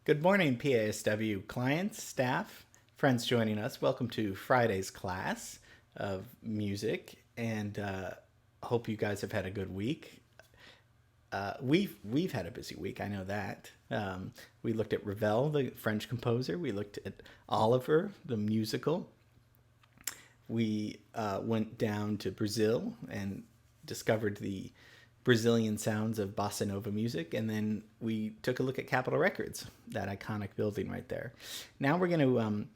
Good morning, PASW clients, staff, friends joining us. Welcome to Friday's class of music, and hope you guys have had a good week. We've had a busy week, I know that. We looked at Ravel, the French composer. We looked at Oliver, the musical. We went down to Brazil and discovered the Brazilian sounds of bossa nova music, and then we took a look at Capitol Records, that iconic building right there. Now we're going to,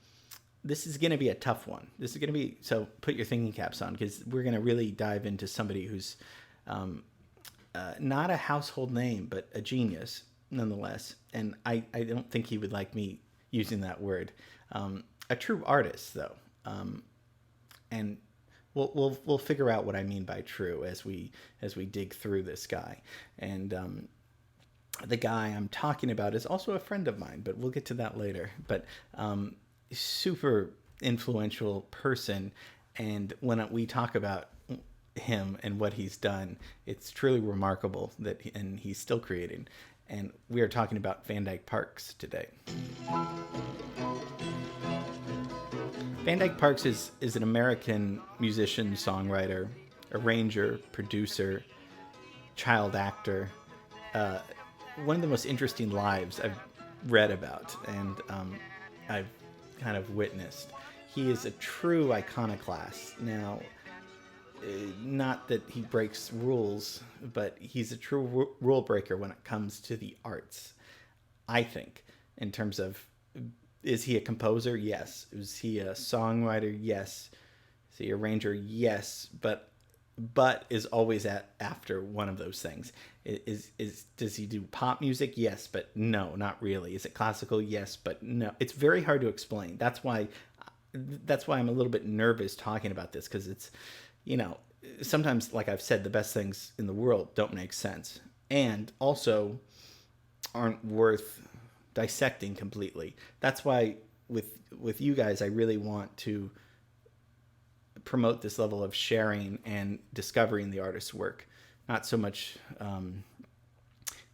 this is going to be a tough one. This is going to be, so put your thinking caps on, because we're going to really dive into somebody who's not a household name, but a genius nonetheless. And I don't think he would like me using that word. A true artist, though. And we'll figure out what I mean by true as we dig through this guy. And the guy I'm talking about is also a friend of mine, but we'll get to that later. But super influential person, and when we talk about him and what he's done, it's truly remarkable and he's still creating. And we are talking about Van Dyke Parks today. Van Dyke Parks is an American musician, songwriter, arranger, producer, child actor. One of the most interesting lives I've read about and I've kind of witnessed. He is a true iconoclast. Now, not that he breaks rules, but he's a true rule breaker when it comes to the arts, I think, in terms of, is he a composer? Yes. Is he a songwriter? Yes. Is he a arranger? Yes. But is always after one of those things. Does he do pop music? Yes, but no, not really. Is it classical? Yes, but no. It's very hard to explain. That's why I'm a little bit nervous talking about this, because it's, sometimes, like I've said, the best things in the world don't make sense and also aren't worth dissecting completely. That's why with you guys, I really want to promote this level of sharing and discovering the artist's work. Not so much,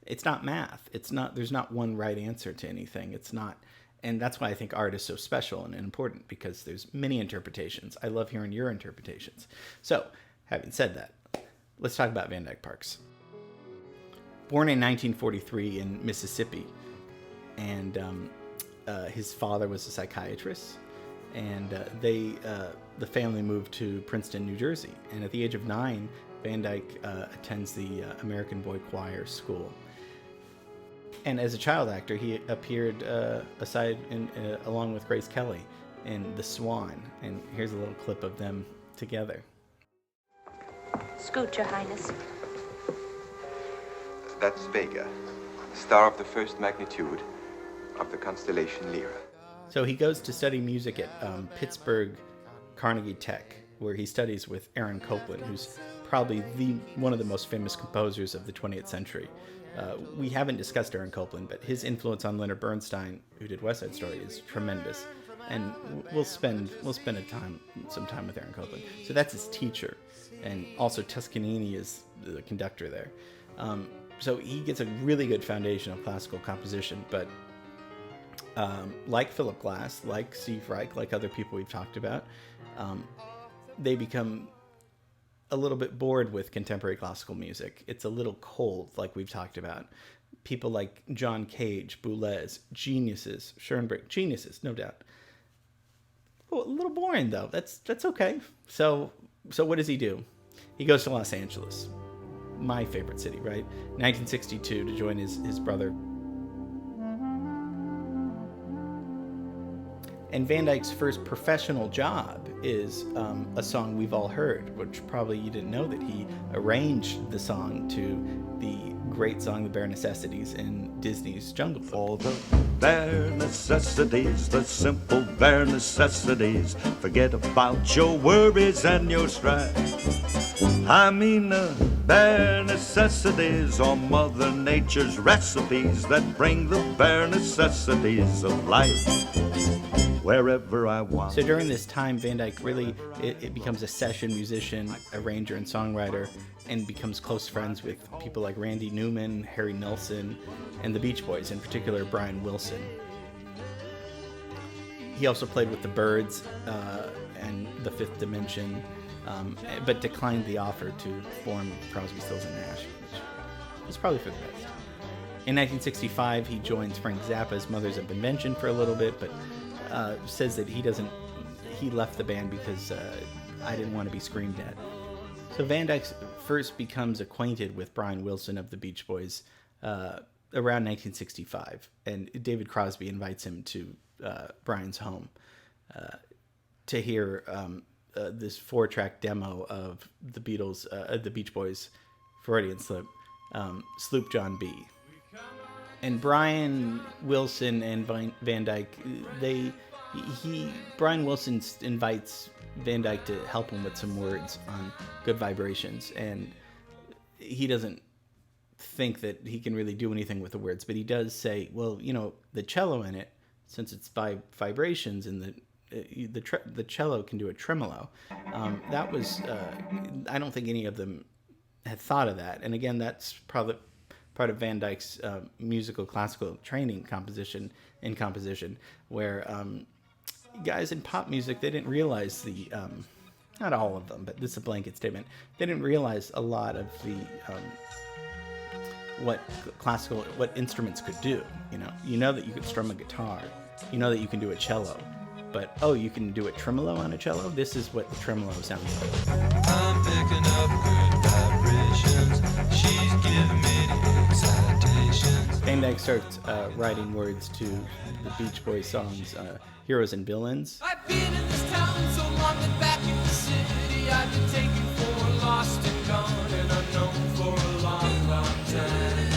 it's not math. There's not one right answer to anything. It's not. And that's why I think art is so special and important, because there's many interpretations. I love hearing your interpretations. So, having said that, let's talk about Van Dyke Parks. Born in 1943 in Mississippi, and his father was a psychiatrist, and the family moved to Princeton, New Jersey. And at the age of 9, Van Dyke attends the American Boy Choir School. And as a child actor, he appeared along with Grace Kelly in The Swan. And here's a little clip of them together. Scoot, Your Highness. That's Vega, star of the first magnitude of the constellation Lyra. So he goes to study music at Pittsburgh Carnegie Tech, where he studies with Aaron Copland, who's probably one of the most famous composers of the 20th century. We haven't discussed Aaron Copland, but his influence on Leonard Bernstein, who did West Side Story, is tremendous. And we'll spend some time with Aaron Copland. So that's his teacher, and also Toscanini is the conductor there. So he gets a really good foundation of classical composition, but like Philip Glass, like Steve Reich, like other people we've talked about, they become a little bit bored with contemporary classical music. It's a little cold, like we've talked about. People like John Cage, Boulez, geniuses, Schoenberg, geniuses, no doubt. Oh, a little boring, though. That's okay. So what does he do? He goes to Los Angeles, my favorite city, right? 1962, to join his brother. And Van Dyke's first professional job is a song we've all heard, which probably you didn't know, that he arranged the song to the great song, The Bare Necessities, in Disney's Jungle Book. All the bare necessities, the simple bare necessities. Forget about your worries and your strife. I mean the bare necessities are Mother Nature's recipes that bring the bare necessities of life wherever I want. So during this time, Van Dyke really it becomes a session musician, arranger, and songwriter, and becomes close friends with people like Randy Newman, Harry Nilsson, and the Beach Boys, in particular Brian Wilson. He also played with the Byrds and the Fifth Dimension, but declined the offer to form Crosby, Stills and Nash, which was probably for the best. In 1965, he joins Frank Zappa's Mothers of Invention for a little bit, but says that he left the band because I didn't want to be screamed at. So Van Dyke first becomes acquainted with Brian Wilson of the Beach Boys around 1965, and David Crosby invites him to Brian's home to hear this 4-track demo of the Beatles, the Beach Boys' Freudian slip, Sloop John B. And Brian Wilson and Van Dyke, Brian Wilson invites Van Dyke to help him with some words on Good Vibrations, and he doesn't think that he can really do anything with the words, but he does say, well, the cello in it, since it's vibrations and the cello can do a tremolo. That was I don't think any of them had thought of that, and again, that's probably part of Van Dyke's musical classical training in composition, where guys in pop music, they didn't realize not all of them, but this is a blanket statement, they didn't realize a lot of the what instruments could do. You know that you could strum a guitar, you know that you can do a cello, but you can do a tremolo on a cello. This is what the tremolo sounds like. I'm picking up good vibrations. She's giving me the excitations. Van Dyke starts writing words to the Beach Boys songs, Heroes and Villains. I've been in this town so long that back in the city I've been taken for lost and gone and unknown for a long, long time.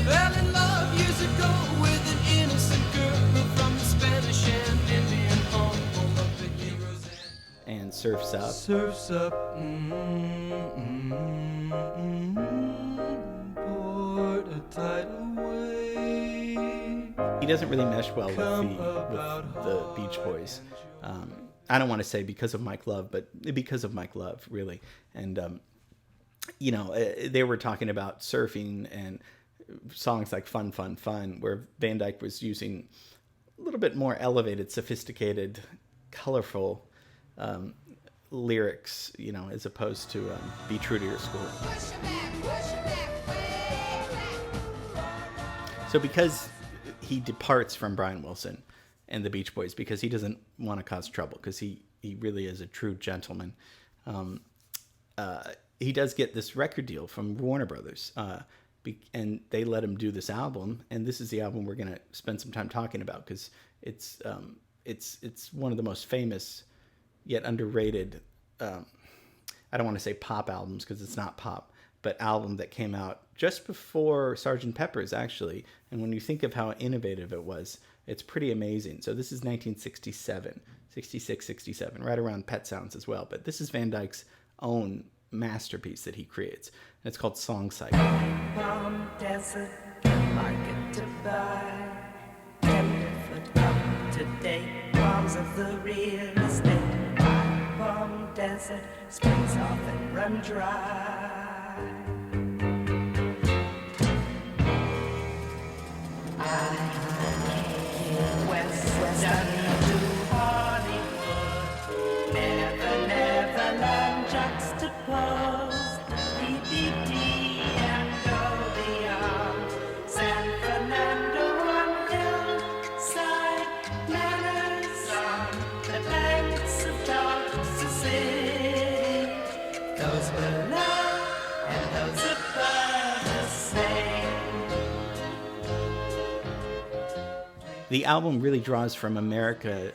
Fell in love years ago with an innocent girl from the Spanish and Indian home of the heroes and Surf's Up. Surf's Up. Port a tidal wave. He doesn't really mesh well with the Beach Boys. I don't want to say because of Mike Love, but because of Mike Love, really. And, they were talking about surfing and songs like Fun, Fun, Fun, where Van Dyke was using a little bit more elevated, sophisticated, colorful lyrics, as opposed to Be True to Your School. So because he departs from Brian Wilson and the Beach Boys, because he doesn't want to cause trouble, because he really is a true gentleman, he does get this record deal from Warner Brothers, and they let him do this album, and this is the album we're going to spend some time talking about, because it's one of the most famous yet underrated, I don't want to say pop albums because it's not pop, but album that came out just before Sgt. Pepper's, actually. And when you think of how innovative it was, it's pretty amazing. So this is 1967, 66, 67, right around Pet Sounds as well. But this is Van Dyke's own masterpiece that he creates. And it's called Song Cycle. From desert market to buy, tenderfoot up to date, bombs of the real estate. From desert springs off and run dry. The album really draws from American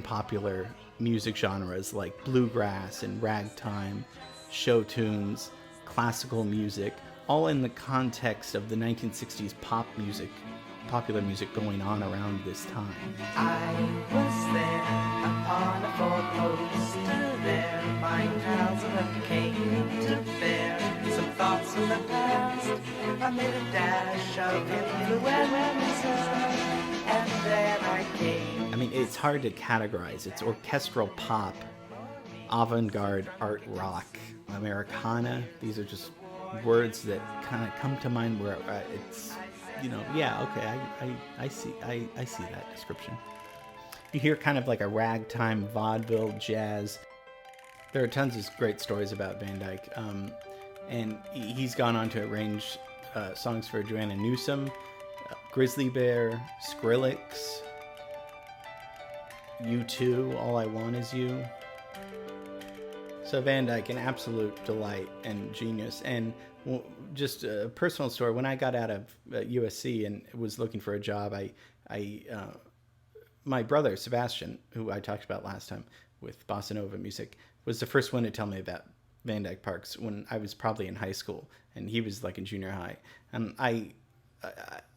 popular music genres like bluegrass and ragtime, show tunes, classical music, all in the context of the 1960s popular music going on around this time. I was there upon a four-poster there, fine pals that came to bear some thoughts in the past, amid a dash of influenza, and then I came. I mean, it's hard to categorize. It's orchestral pop avant-garde art rock, Americana. These are just words that kind of come to mind where it's, yeah, okay, I see that description. You hear kind of like a ragtime vaudeville jazz. There are tons of great stories about Van Dyke, and he's gone on to arrange songs for Joanna Newsom, Grizzly Bear, Skrillex, U2, All I Want Is You. So Van Dyke, an absolute delight and genius. And just a personal story, when I got out of USC and was looking for a job, my brother, Sebastian, who I talked about last time with Bossa Nova music, was the first one to tell me about Van Dyke Parks when I was probably in high school, and he was like in junior high. And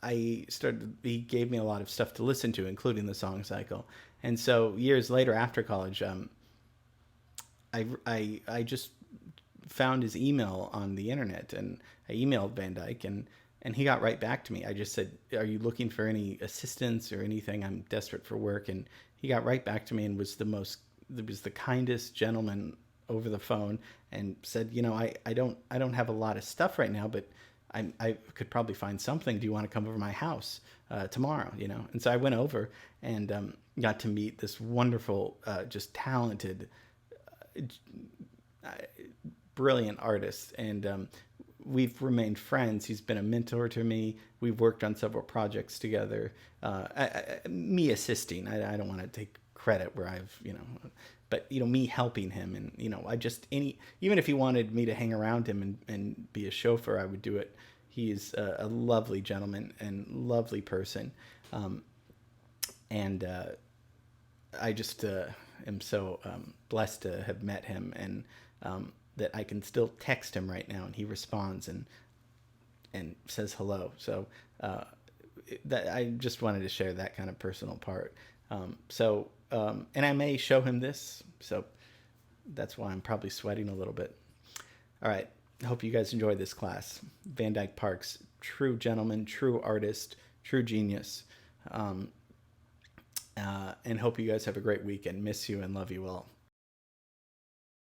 he gave me a lot of stuff to listen to, including the Song Cycle. And so years later, after college, I just found his email on the internet, and I emailed Van Dyke, and he got right back to me. I just said, "Are you looking for any assistance or anything? I'm desperate for work." And he got right back to me and was the kindest gentleman over the phone, and said, I don't have a lot of stuff right now, but I could probably find something. Do you want to come over to my house tomorrow? And so I went over and got to meet this wonderful, just talented, brilliant artist, and we've remained friends. He's been a mentor to me. We've worked on several projects together. Me assisting. I don't want to take credit where I've, but me helping him, and even if he wanted me to hang around him and be a chauffeur, I would do it. He's a lovely gentleman and lovely person, and I just am so blessed to have met him, and that I can still text him right now and he responds and says hello. So that I just wanted to share that kind of personal part. And I may show him this, so that's why I'm probably sweating a little bit. All right. I hope you guys enjoyed this class. Van Dyke Parks, true gentleman, true artist, true genius. And hope you guys have a great weekend. Miss you and love you all.